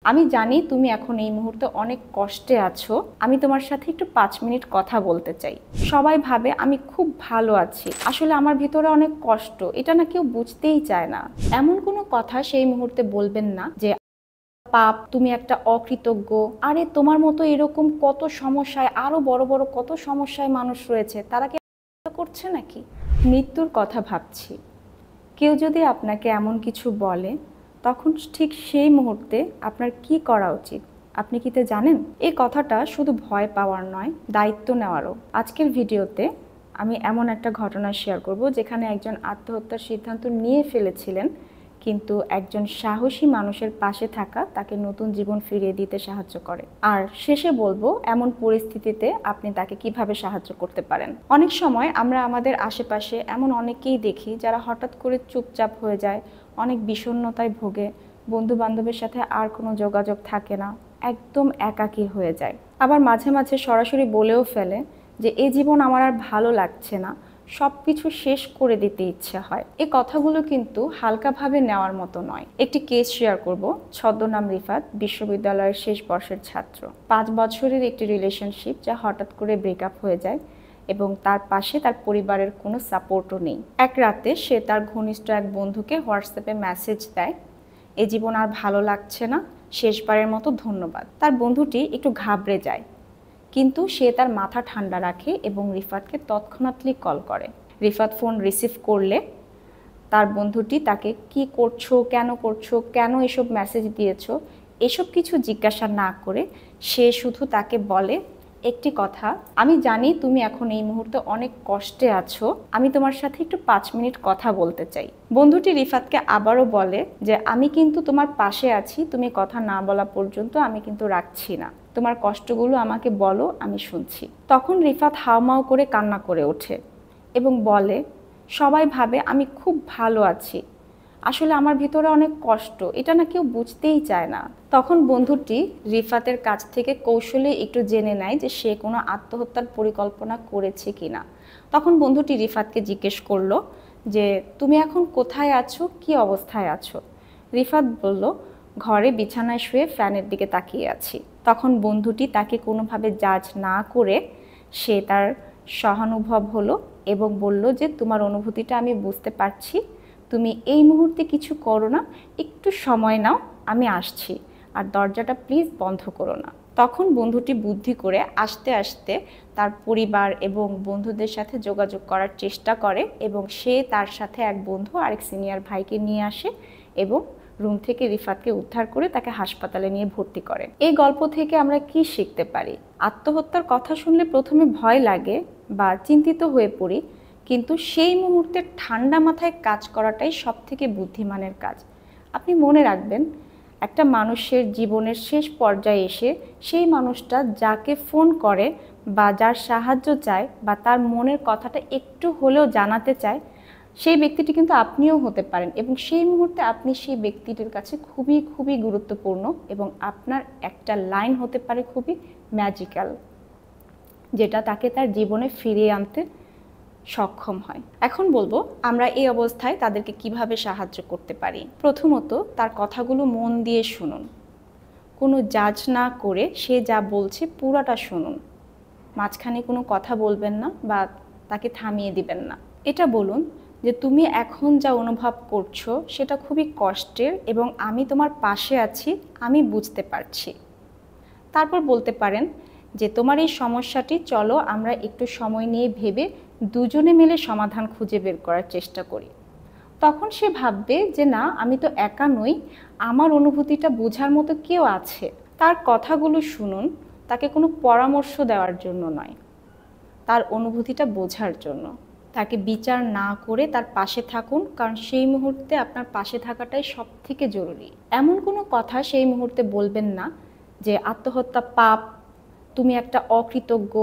আমি জানি তুমি এখন এই মুহূর্তে অনেক কষ্টে আছো। আমি তোমার সাথে একটু 5 মিনিট কথা বলতে চাই। সবাই ভাবে আমি খুব ভালো আছি, আসলে আমার ভিতরে অনেক কষ্ট, এটা না কেউ বুঝতেই চায় না। এমন কোনো কথা সেই মুহূর্তে বলবেন না যে পাপ, তুমি একটা অকৃতজ্ঞ, আরে তোমার মতো এরকম কত সমস্যায়, আরো বড় বড় কত সমস্যায় মানুষ রয়েছে, তারা কি করছে নাকি? মৃত্যুর কথা ভাবছি। কেউ যদি আপনাকে এমন কিছু বলে, তখন ঠিক সেই মুহূর্তে আপনার কি করা উচিত আপনি কি তে জানেন? এই কথাটা শুধু ভয় পাওয়ার নয়, দায়িত্ব নেওয়ারও। আজকের ভিডিওতে আমি এমন একটা ঘটনা শেয়ার করব যেখানে একজন আত্মহত্যার সিদ্ধান্ত নিয়ে ফেলেছিলেন, কিন্তু একজন সাহসী মানুষের পাশে থাকা তাকে নতুন জীবন ফিরিয়ে দিতে সাহায্য করে। আর শেষে বলবো এমন পরিস্থিতিতে আপনি তাকে কিভাবে সাহায্য করতে পারেন। অনেক সময় আমরা আমাদের আশেপাশে এমন অনেকেই দেখি যারা হঠাৎ করে চুপচাপ হয়ে যায়, অনেক বিষণ্ণতায় ভোগে, বন্ধু বান্ধবের সাথে আর কোনো যোগাযোগ থাকে না, একদম একাকী হয়ে যায়। আবার মাঝে মাঝে সরাসরি বলেও ফেলে যে এই জীবন আমার আর ভালো লাগছে না, সব কিছু শেষ করে দিতে ইচ্ছে হয়। এই কথাগুলো কিন্তু হালকাভাবে নেওয়ার মতো নয়। একটি কেস শেয়ার করব। ছদ্মনাম রিফাত, বিশ্ববিদ্যালয়ের শেষ বর্ষের ছাত্র। 5 বছরের একটি রিলেশনশিপ যা হঠাৎ করে ব্রেকআপ হয়ে যায় এবং তার পাশে তার পরিবারের কোনো সাপোর্টও নেই। এক রাতে সে তার ঘনিষ্ঠ এক বন্ধুকে হোয়াটসঅ্যাপে মেসেজ দেয়, এ জীবন আর ভালো লাগছে না, শেষবারের মতো ধন্যবাদ। তার বন্ধুটি একটু ঘাবড়ে যায়, কিন্তু সে তার মাথা ঠান্ডা রাখে এবং রিফাতকে তৎক্ষণাৎই কল করে। রিফাত ফোন রিসিভ করলে তার বন্ধুটি তাকে কি করছো, কেন এসব মেসেজ দিয়েছো, এসব কিছু জিজ্ঞাসা না করে সে শুধু তাকে বলে একটি কথা, আমি জানি তুমি এখন এই মুহূর্তে অনেক কষ্টে আছো, আমি তোমার সাথে একটু 5 মিনিট কথা বলতে চাই। বন্ধুটি রিফাতকে আবারও বলে যে আমি কিন্তু তোমার পাশে আছি, তুমি কথা না বলা পর্যন্ত আমি কিন্তু রাখছি না, তোমার কষ্টগুলো আমাকে বলো, আমি শুনছি। তখন রিফাত হাউমাউ করে কান্না করে ওঠে এবং বলে, সবাই ভাবে আমি খুব ভালো আছি, আসলে আমার ভিতরে অনেক কষ্ট, এটা না কেউ বুঝতেই চায় না। তখন বন্ধুটি রিফাতের কাছ থেকে কৌশলে একটু জেনে নেয় যে সে কোনো আত্মহত্যার পরিকল্পনা করেছে কিনা। তখন বন্ধুটি রিফাতকে জিজ্ঞেস করলো যে তুমি এখন কোথায় আছো, কি অবস্থায় আছো? রিফাত বলল, ঘরে বিছানায় শুয়ে ফ্যানের দিকে তাকিয়ে আছি। তখন বন্ধুটি তাকে কোনোভাবে জাজ না করে সে তার সহানুভব হলো এবং বলল যে তোমার অনুভূতিটা আমি বুঝতে পারছি, তুমি এই মুহূর্তে কিছু করো না, একটু সময় নাও, আমি আসছি, আর দরজাটা প্লিজ বন্ধ করো না। তখন বন্ধুটি বুদ্ধি করে আস্তে আস্তে তার পরিবার এবং বন্ধুদের সাথে যোগাযোগ করার চেষ্টা করে এবং সে তার সাথে এক বন্ধু আরেক সিনিয়র ভাইকে নিয়ে আসে এবং রুম থেকে রিফাতকে উদ্ধার করে তাকে হাসপাতালে নিয়ে ভর্তি করে। এই গল্প থেকে আমরা কি শিখতে পারি? আত্মহত্যার কথা শুনলে প্রথমে ভয় লাগে বা চিন্তিত হয়ে পড়ি, কিন্তু সেই মুহূর্তে ঠান্ডা মাথায় কাজ করাটাই সবথেকে বুদ্ধিমানের কাজ। আপনি মনে রাখবেন, একটা মানুষের জীবনের শেষ পর্যায়ে এসে সেই মানুষটা যাকে ফোন করে বা যার সাহায্য চায় বা তার মনের কথাটা একটু হলেও জানাতে চায়, সেই ব্যক্তিটি কিন্তু আপনিও হতে পারেন এবং সেই মুহূর্তে আপনি সেই ব্যক্তিটির কাছে খুবই খুবই গুরুত্বপূর্ণ এবং আপনার একটা লাইন হতে পারে খুবই ম্যাজিক্যাল, যেটা তাকে তার জীবনে ফিরিয়ে আনতে সক্ষম হয়। এখন বলবো আমরা এই অবস্থায় তাদেরকে কিভাবে সাহায্য করতে পারি। প্রথমত তার কথাগুলো মন দিয়ে শুনুন, কোনো জাজ না করে সে যা বলছে পুরাটা শুনুন, মাঝখানে কোনো কথা বলবেন না বা তাকে থামিয়ে দিবেন না। এটা বলুন যে তুমি এখন যা অনুভব করছো সেটা খুবই কষ্টের এবং আমি তোমার পাশে আছি, আমি বুঝতে পারছি। তারপর বলতে পারেন যে তোমার এই সমস্যাটি, চলো আমরা একটু সময় নিয়ে ভেবে দুজনে মিলে সমাধান খুঁজে বের করার চেষ্টা করি। তখন সে ভাববে যে না, আমি তো একা নই, আমার অনুভূতিটা বোঝার মতো কেউ আছে। তার কথাগুলো শুনুন, তাকে কোনো পরামর্শ দেওয়ার জন্য নয়, তার অনুভূতিটা বোঝার জন্য। তাকে বিচার না করে তার পাশে থাকুন, কারণ সেই মুহূর্তে আপনার পাশে থাকাটাই সব থেকে জরুরি। এমন কোনো কথা সেই মুহূর্তে বলবেন না যে আত্মহত্যা পাপ, তুমি একটা অকৃতজ্ঞ,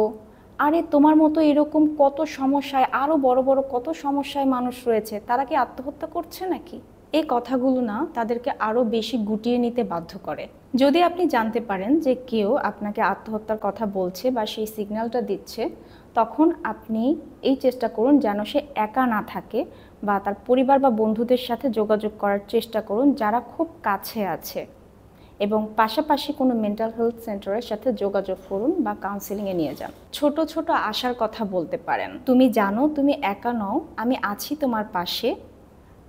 আরে তোমার মতো এরকম কত সমস্যায়, আরো বড় বড় কত সমস্যায় মানুষ রয়েছে, তারা কি আত্মহত্যা করছে নাকি? এই কথাগুলো না তাদেরকে আরো বেশি গুটিয়ে নিতে বাধ্য করে। যদি আপনি জানতে পারেন যে কেউ আপনাকে আত্মহত্যার কথা বলছে বা সেই সিগন্যালটা দিচ্ছে, তখন আপনি এই চেষ্টা করুন যেন সে একা না থাকে বা তার পরিবার বা বন্ধুদের সাথে যোগাযোগ করার চেষ্টা করুন যারা খুব কাছে আছে। এবং পাশাপাশি কোনো মেন্টাল হেলথ সেন্টারের সাথে যোগাযোগ করুন বা কাউন্সেলিংয়ে নিয়ে যান। ছোট ছোট আশার কথা বলতে পারেন, তুমি জানো তুমি একা নও, আমি আছি তোমার পাশে।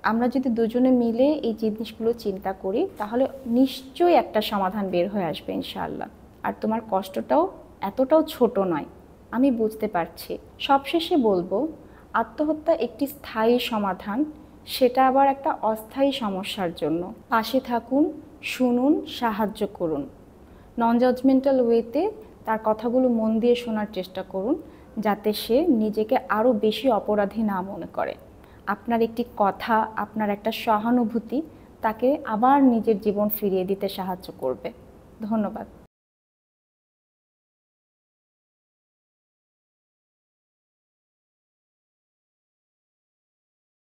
আমরা যদি দুজনে মিলে এই জিনিসগুলো চিন্তা করি তাহলে নিশ্চয়ই একটা সমাধান বের হয়ে আসবে ইনশাআল্লাহ। আর তোমার কষ্টটাও এতটাও ছোট নয়, আমি বুঝতে পারছি। সবশেষে বলবো, আত্মহত্যা একটি স্থায়ী সমাধান, সেটা আবার একটা অস্থায়ী সমস্যার জন্য। পাশে থাকুন, শুনুন, সাহায্য করুন। নন জাজমেন্টাল ওয়েতে তার কথাগুলো মন দিয়ে শোনার চেষ্টা করুন, যাতে সে নিজেকে আরও বেশি অপরাধী না মনে করে। আপনার একটি কথা, আপনার একটা সহানুভূতি তাকে আবার নিজের জীবন ফিরিয়ে দিতে সাহায্য করবে। ধন্যবাদ।